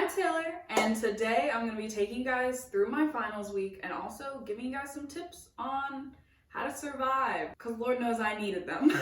I'm Taylor, and today I'm going to be taking you guys through my finals week and also giving you guys some tips on how to survive, because Lord knows I needed them.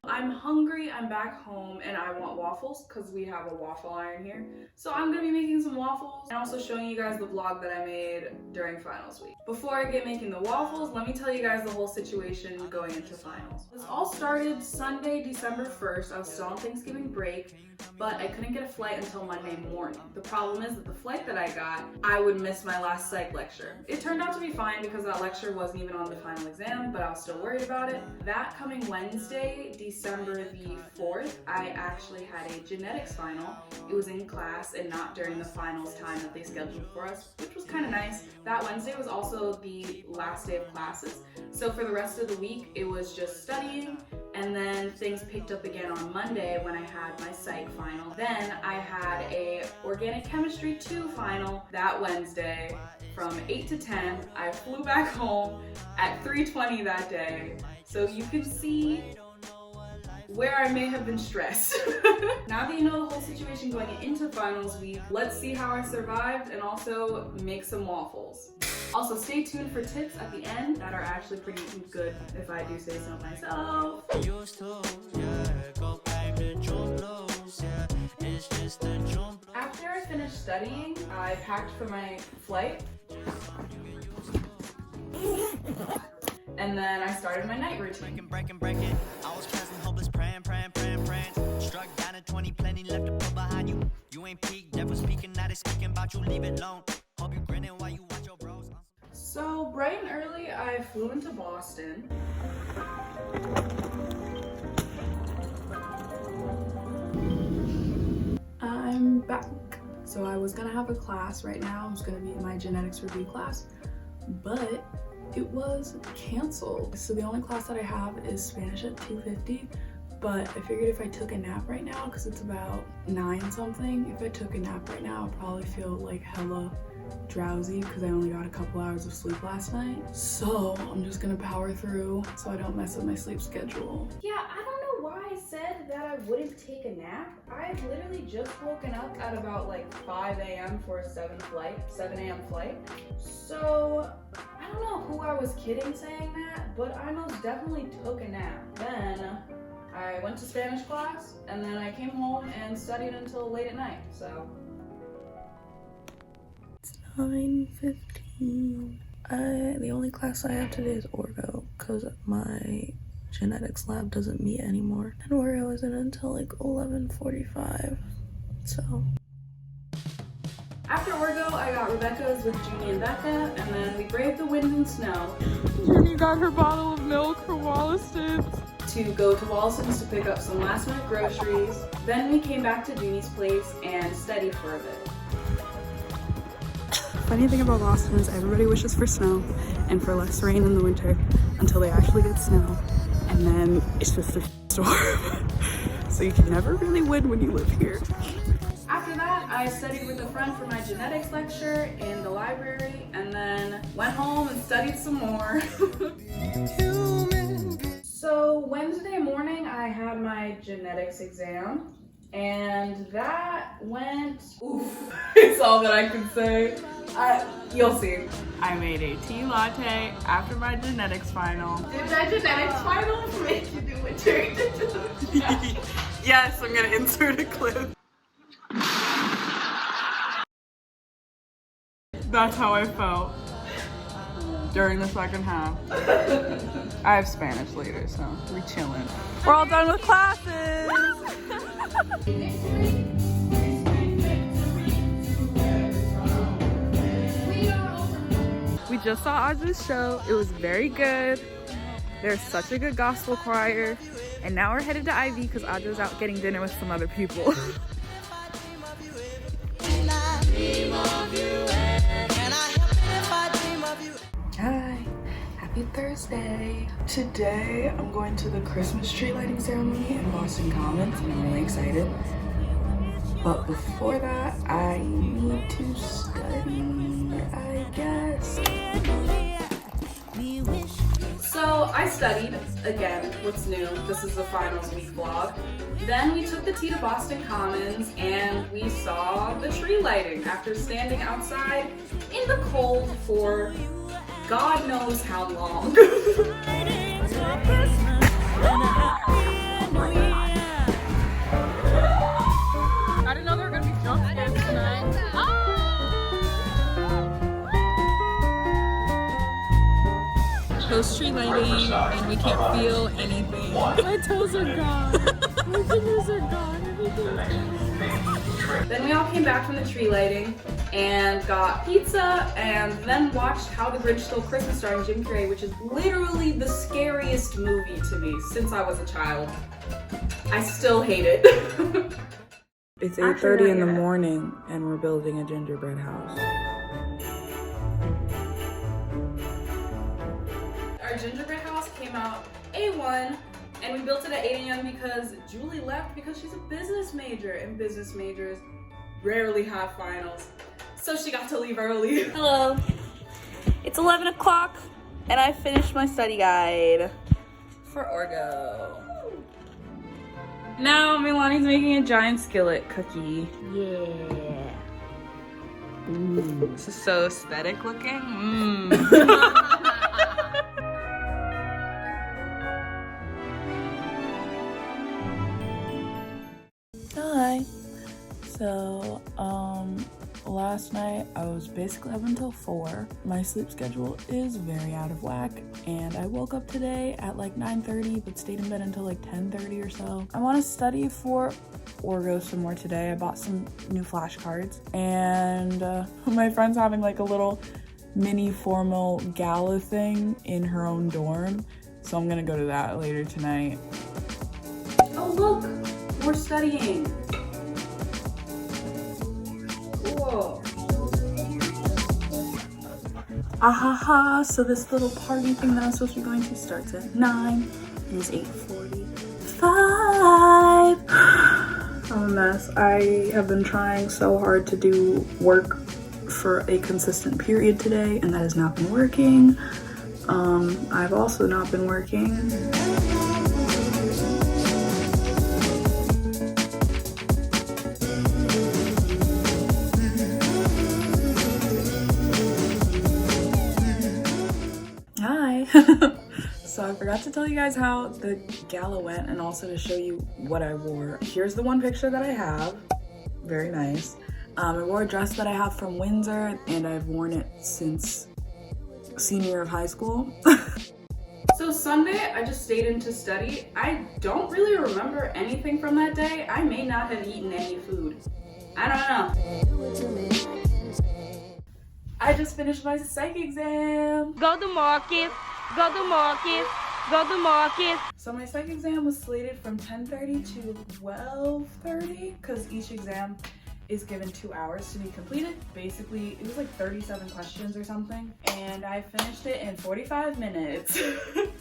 I'm hungry, I'm back home, and I want waffles because we have a waffle iron here. So I'm gonna be making some waffles and also showing you guys the vlog that I made during finals week. Before I get making the waffles, let me tell you guys the whole situation going into finals. This all started Sunday, December 1st. I was still on Thanksgiving break, but I couldn't get a flight until Monday morning. The problem is that the flight that I got, I would miss my last psych lecture. It turned out to be fine because that lecture wasn't even on the final exam, but I was still worried about it. That coming Wednesday, December the 4th, I actually had a genetics final. It was in class and not during the finals time that they scheduled for us, which was kind of nice. That Wednesday was also the last day of classes. So for the rest of the week, it was just studying, and then things picked up again on Monday when I had my psych final. Then I had a organic chemistry 2 final that Wednesday from 8 to 10. I flew back home at 3:20 that day. So you can see where I may have been stressed. Now that you know the whole situation going into finals week, let's see how I survived and also make some waffles. Also, stay tuned for tips at the end that are actually pretty good, if I do say so myself. After I finished studying, I packed for my flight. And then I started my night routine. I was casting hopeless, praying. Struck down at 20, plenty left to put behind you. You ain't peaked, never speaking, now they speaking about you, leave it alone. Hope you grinning while you watch your bros. So bright and early, I flew into Boston. I'm back. So I was gonna have a class right now. I was gonna be in my genetics review class, but it was canceled. So the only class that I have is Spanish at 2:50, but I figured if I took a nap right now, because it's about 9 something, if I took a nap right now, I'd probably feel like hella drowsy because I only got a couple hours of sleep last night. So I'm just gonna power through so I don't mess up my sleep schedule. Yeah, I don't know why I said that I wouldn't take a nap. I've literally just woken up at about like 5 a.m. for a 7 a.m. flight. So I don't know who I was kidding saying that, but I most definitely took a nap. Then I went to Spanish class, and then I came home and studied until late at night, so. It's 9:15. The only class I have today is Orgo, because my genetics lab doesn't meet anymore. And Orgo isn't until like 11:45, so. After Orgo, I got Rebecca's with Junie and Becca, and then we braved the wind and snow. Junie got her bottle of milk from Wollaston's. To go to Wollaston's to pick up some last minute groceries. Then we came back to Junie's place and studied for a bit. Funny thing about Boston is everybody wishes for snow and for less rain in the winter until they actually get snow. And then it's just a storm. So you can never really win when you live here. After that, I studied with a friend for my genetics lecture in the library, and then went home and studied some more. So Wednesday morning, I had my genetics exam, and that went, oof, it's all that I can say. You'll see. I made a tea latte after my genetics final. Did that genetics final make you do what you did? Yes, I'm gonna insert a clip. That's how I felt during the second half. I have Spanish later, so we're chilling. We're all done with classes! We just saw Audrey's show. It was very good. They're such a good gospel choir. And now we're headed to Ivy because Audrey's out getting dinner with some other people. Hi, happy Thursday. Today I'm going to the Christmas tree lighting ceremony in Boston Commons, and I'm really excited. But before that, I need to study, I guess. So I studied, again, what's new, this is the finals week vlog. Then we took the T to Boston Commons and we saw the tree lighting after standing outside in the cold for God knows how long. I didn't know there were gonna be jump scares tonight. Post tree lighting, and we can't feel anything. My toes are gone. My fingers are gone. Then we all came back from the tree lighting and got pizza and then watched How the Grinch Stole Christmas starring Jim Carrey, which is literally the scariest movie to me since I was a child. I still hate it. It's 8:30 in the morning and we're building a gingerbread house. Our gingerbread house came out A1 and we built it at 8 a.m. because Julie left because she's a business major and business majors rarely have finals. So she got to leave early. Hello. It's 11 o'clock and I finished my study guide for Orgo. Now Milani's making a giant skillet cookie. Yeah. Ooh. This is so aesthetic looking. Hi. So, last night I was basically up until 4. My sleep schedule is very out of whack, and I woke up today at like 9:30 but stayed in bed until like 10:30 or so. I want to study for Orgo some more today. I bought some new flashcards, and my friend's having like a little mini formal gala thing in her own dorm, so I'm gonna go to that later tonight. Oh look, we're studying. Cool. Ahaha, so this little party thing that I'm supposed to be going to starts at 9. It is 8:45. I'm a mess. I have been trying so hard to do work for a consistent period today, and that has not been working. I've also not been working. So I forgot to tell you guys how the gala went and also to show you what I wore. Here's the one picture that I have. Very nice. I wore a dress that I have from Windsor and I've worn it since senior year of high school. So Sunday, I just stayed in to study. I don't really remember anything from that day. I may not have eaten any food. I don't know. I just finished my psych exam. Go to market, go to market, go to market. So my psych exam was slated from 10:30 to 12:30 because each exam is given 2 hours to be completed. Basically, it was like 37 questions or something, and I finished it in 45 minutes.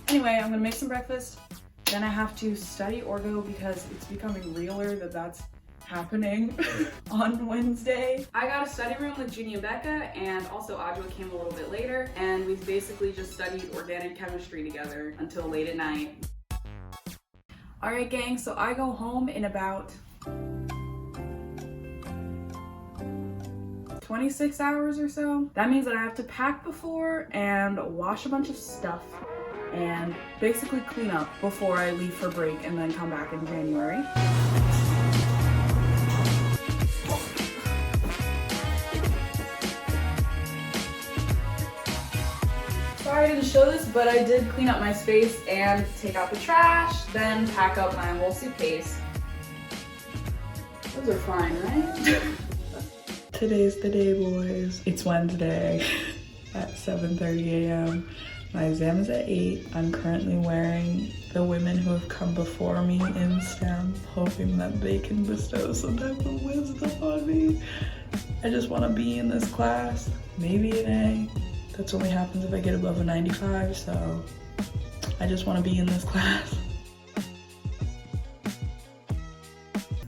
Anyway, I'm gonna make some breakfast. Then I have to study Orgo because it's becoming realer that that's happening on Wednesday. I got a study room with Junie and Becca, and also Adwa came a little bit later, and we basically just studied organic chemistry together until late at night. All right, gang, so I go home in about 26 hours or so. That means that I have to pack before and wash a bunch of stuff and basically clean up before I leave for break and then come back in January. Sorry I didn't show this, but I did clean up my space and take out the trash, then pack up my whole suitcase. Those are fine, right? Today's the day, boys. It's Wednesday at 7:30 a.m. My exam is at 8. I'm currently wearing the women who have come before me in STEM, hoping that they can bestow some type of wisdom on me. I just want to be in this class, maybe an A. That's only happens if I get above a 95, so I just want to be in this class.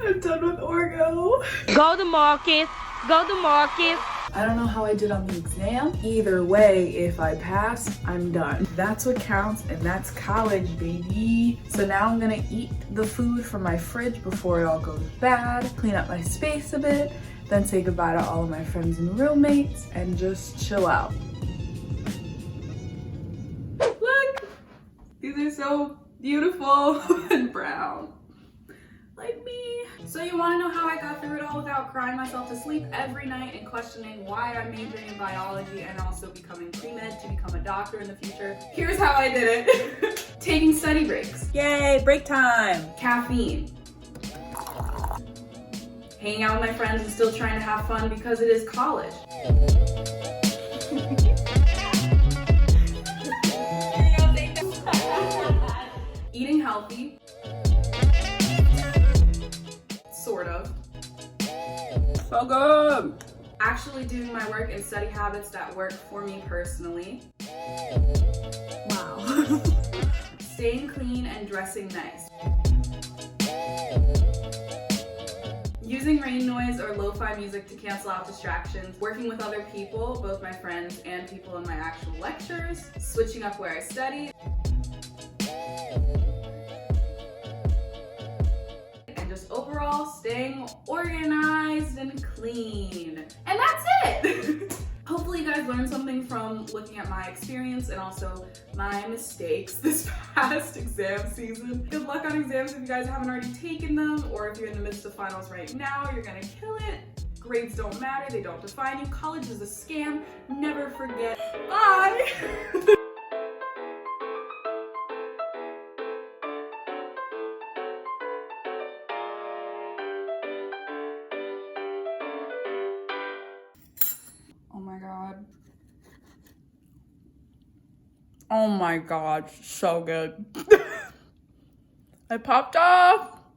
I'm done with Orgo. Go to market, go to market. I don't know how I did on the exam. Either way, if I pass, I'm done. That's what counts, and that's college, baby. So now I'm gonna eat the food from my fridge before it all goes bad, clean up my space a bit, then say goodbye to all of my friends and roommates, and just chill out. Look! These are so beautiful and brown. Like me. So you want to know how I got through it all without crying myself to sleep every night and questioning why I'm majoring in biology and also becoming pre-med to become a doctor in the future? Here's how I did it. Taking study breaks. Yay, break time. Caffeine. Hanging out with my friends and still trying to have fun because it is college. Eating healthy. Sort of. So good. Actually doing my work and study habits that work for me personally. Wow. Staying clean and dressing nice. Using rain noise or lo-fi music to cancel out distractions. Working with other people, both my friends and people in my actual lectures. Switching up where I study. Overall, staying organized and clean. And that's it! Hopefully you guys learned something from looking at my experience and also my mistakes this past exam season. Good luck on exams if you guys haven't already taken them, or if you're in the midst of finals right now, you're gonna kill it. Grades don't matter, they don't define you. College is a scam. Never forget. Bye! Oh my god. Oh my god, so good. I popped off.